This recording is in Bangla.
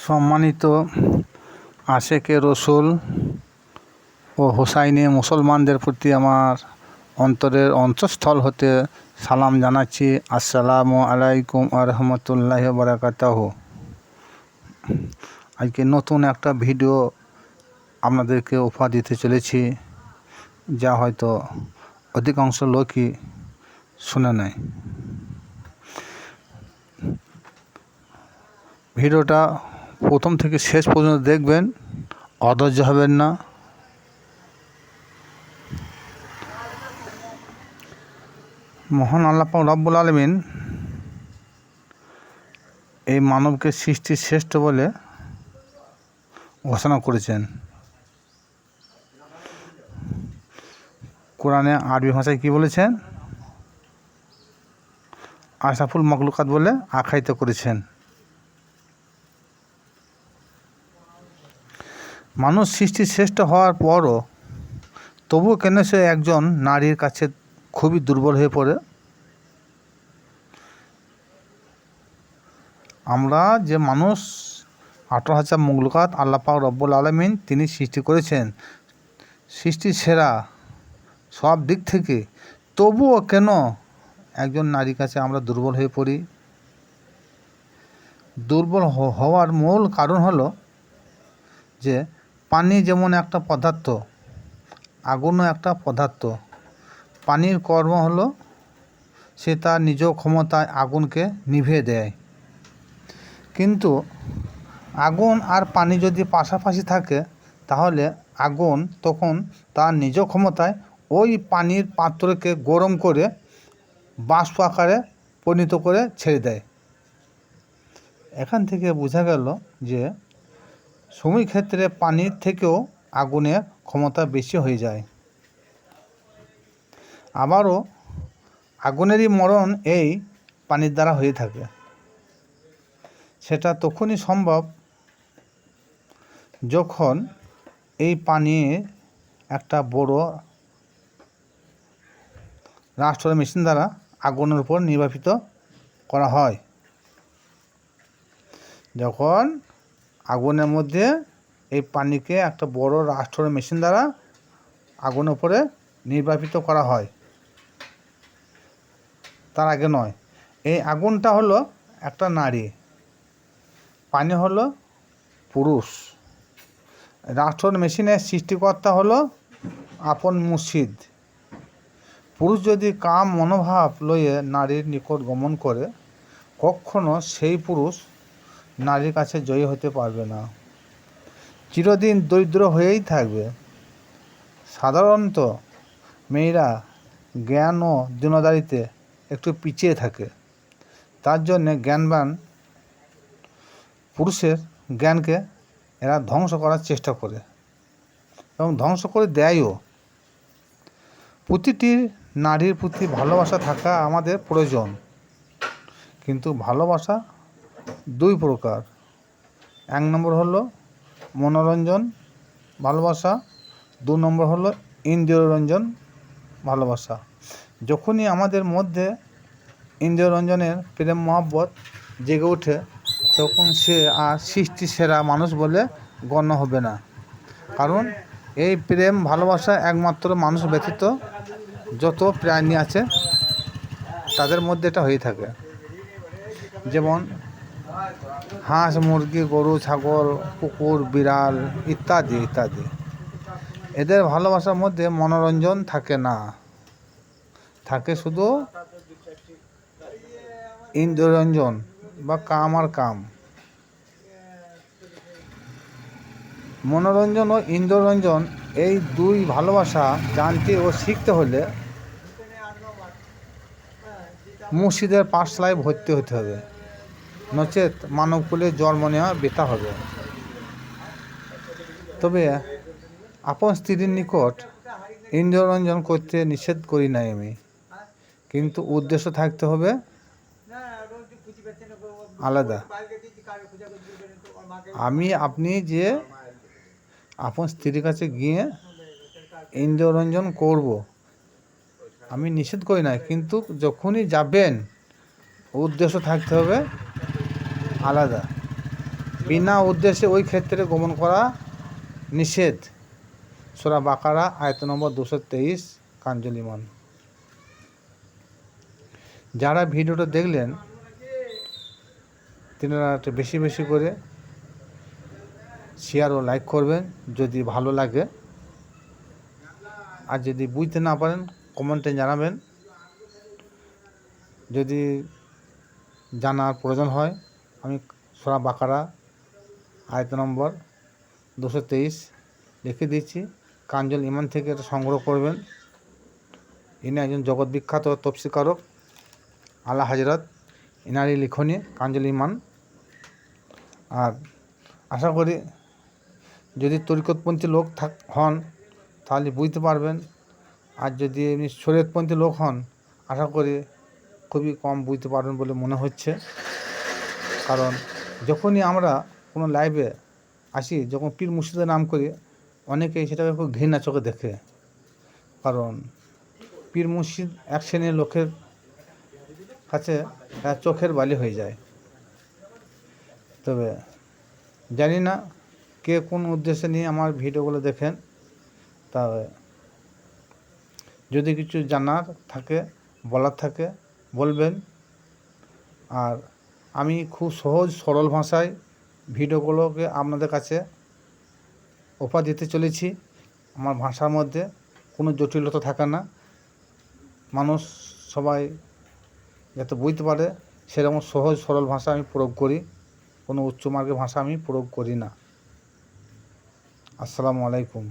সম্মানিত আশেকে রসুল ও হোসাইনি মুসলমানদের প্রতি আমার অন্তরের অন্তঃস্থল হতে সালাম জানাচ্ছি। আসসালামু আলাইকুম ওয়া রাহমাতুল্লাহি ওয়া বারাকাতুহু। আজকে নতুন একটা ভিডিও আপনাদেরকে উপহার দিতে চলেছি, যা হয়তো অধিকাংশ লোকই শুনে নেয়। ভিডিওটা প্রথম থেকে শেষ পর্যন্ত দেখবেন, অধৈর্য হবেন না। মহান আল্লাহ পাক রব্বুল আলামিন এই মানবকে সৃষ্টির শ্রেষ্ঠ বলে ঘোষণা করেছেন। কোরআনে আরবি ভাষায় কি বলেছেন? আশরাফুল মাখলুকাত বলে আখ্যায়িত করেছেন। মানুষ সৃষ্টির শ্রেষ্ঠ হওয়ার পরও তবুও কেন সে একজন নারীর কাছে খুবই দুর্বল হয়ে পড়ে? আমরা যে মানুষ 18,000 মখলুকাত আল্লাহ পাক রব্বুল আলামিন তিনি সৃষ্টি করেছেন, সৃষ্টির সেরা সব দিক থেকে, তবুও কেন একজন নারীর কাছে আমরা দুর্বল হয়ে পড়ি? দুর্বল হওয়ার মূল কারণ হলো যে পানি যেমন একটা পদার্থ, আগুনও একটা পদার্থ। পানির কর্ম হলো সে তার নিজ ক্ষমতায় আগুনকে নিভিয়ে দেয়। কিন্তু আগুন আর পানি যদি পাশাপাশি থাকে, তাহলে আগুন তখন তার নিজ ক্ষমতায় ওই পানির পাত্রকে গরম করে বাষ্প আকারে পরিণত করে ছেড়ে দেয়। এখান থেকে বোঝা গেল যে সময় ক্ষেত্রে পানির থেকেও আগুনের ক্ষমতা বেশি হয়ে যায়। আবারও আগুনেরই মরণ এই পানির দ্বারা হয়ে থাকে। সেটা তখনই সম্ভব যখন এই পানির একটা বড় রাষ্ট্রের মেশিন দ্বারা আগুনের উপর নির্বাপিত করা হয়। যখন আগুনের মধ্যে এই পানিকে একটা বড় রাষ্ট্রের মেশিন দ্বারা আগুনের উপরে নির্বাপিত করা হয়, তার আগে নয়। এই আগুনটা হলো একটা নারী, পানি হলো পুরুষ। রাষ্ট্রের মেশিনের সৃষ্টিকর্তা হলো আপন মুর্শিদ। পুরুষ যদি কাম মনোভাব লইয়ে নারীর নিকট গমন করে, কখনো সেই পুরুষ নারীর কাছে জয়ী হতে পারবে না, চিরদিন দরিদ্র হয়েই থাকবে। সাধারণত মেয়েরা জ্ঞান ও দিনদারিতে একটু পিছিয়ে থাকে। তার জন্যে জ্ঞানবান পুরুষের জ্ঞানকে এরা ধ্বংস করার চেষ্টা করে এবং ধ্বংস করে দেয়ও। প্রতিটি নারীর প্রতি ভালোবাসা থাকা আমাদের প্রয়োজন, কিন্তু ভালোবাসা দুই প্রকার। এক নম্বর হলো মনোরঞ্জন ভালোবাসা, 2 নম্বর হলো ইন্দ্রিয়রঞ্জন ভালোবাসা। যখনই আমাদের মধ্যে ইন্দ্রিয়রঞ্জনের প্রেম মহব্বত জেগে ওঠে, তখন সে আর সৃষ্টি সেরা মানুষ বলে গণ্য হবে না। কারণ এই প্রেম ভালোবাসা একমাত্র মানুষ ব্যতীত যত প্রাণী আছে তাদের মধ্যে এটা হয়ে থাকে। যেমন হাঁস, মুরগি, গরু, ছাগল, কুকুর, বিড়াল ইত্যাদি ইত্যাদি। এদের ভালোবাসার মধ্যে মনোরঞ্জন থাকে না, থাকে শুধু ইন্দ্রিয়রঞ্জন বা কাম আর কাম। মনোরঞ্জন ও ইন্দ্রিয়রঞ্জন এই দুই ভালোবাসা জানতে ও শিখতে হলে মুর্শিদের পাঠশালায় ভর্তি হতে হবে, নচেত মানবকুলে জন্ম নেওয়া বৃথা হবে। তবে আপন স্ত্রীর নিকট ইন্দ্রিয়রঞ্জন করতে নিষেধ করি নাই আমি, কিন্তু উদ্দেশ্য থাকতে হবে আলাদা। আপনি যে আপন স্ত্রীর কাছে গিয়ে ইন্দ্রিয়রঞ্জন করব আমি নিষেধ করি না, কিন্তু যখনই যাবেন উদ্দেশ্য থাকতে হবে আলাদা। বিনা উদ্দেশ্যে ওই ক্ষেত্রে গমন করা নিষেধ। সূরা বাকারা আয়াত নম্বর 223 কানজুল ঈমান। যারা ভিডিওটা দেখলেন তিনারা একটু বেশি বেশি করে শেয়ার ও লাইক করবেন যদি ভালো লাগে, আর যদি বুঝতে না পারেন কমেন্টে জানাবেন। যদি জানার প্রয়োজন হয় আমি সূরা বাকারা আয়াত নম্বর 223 লিখে দিচ্ছি, কানজুল ঈমান থেকে এটা সংগ্রহ করবেন। ইনি একজন জগৎ বিখ্যাত তফসিরকারক আলা হযরত, ইনারই লিখনী কানজুল ঈমান। আর আশা করি যদি তরিকতপন্থী লোক হন তাহলে বুঝতে পারবেন, আর যদি এমনি শরীয়তপন্থী লোক হন আশা করি খুবই কম বুঝতে পারবেন বলে মনে হচ্ছে। কারণ যখনই আমরা কোনো লাইভে আসি, যখন পীর মুর্শিদের নাম করি, অনেকেই সেটাকে খুব ঘৃণা চোখে দেখে। কারণ পীর মুর্শিদ এক শ্রেণীর লোকের কাছে চোখের বালি হয়ে যায়। তবে জানি না কে কোন উদ্দেশ্যে নিয়ে আমার ভিডিওগুলো দেখেন, তবে যদি কিছু জানার থাকে বলার থাকে বলবেন। আর আমি খুব সহজ সরল ভাষায় ভিডিওগুলোকে আপনাদের কাছে উপহার দিতে চলেছি। আমার ভাষার মধ্যে কোনো জটিলতা থাকে না, মানুষ সবাই যাতে বুঝতে পারে সেরকম সহজ সরল ভাষা আমি প্রয়োগ করি, কোনো উচ্চমার্গের ভাষা আমি প্রয়োগ করি না। আসসালামু আলাইকুম।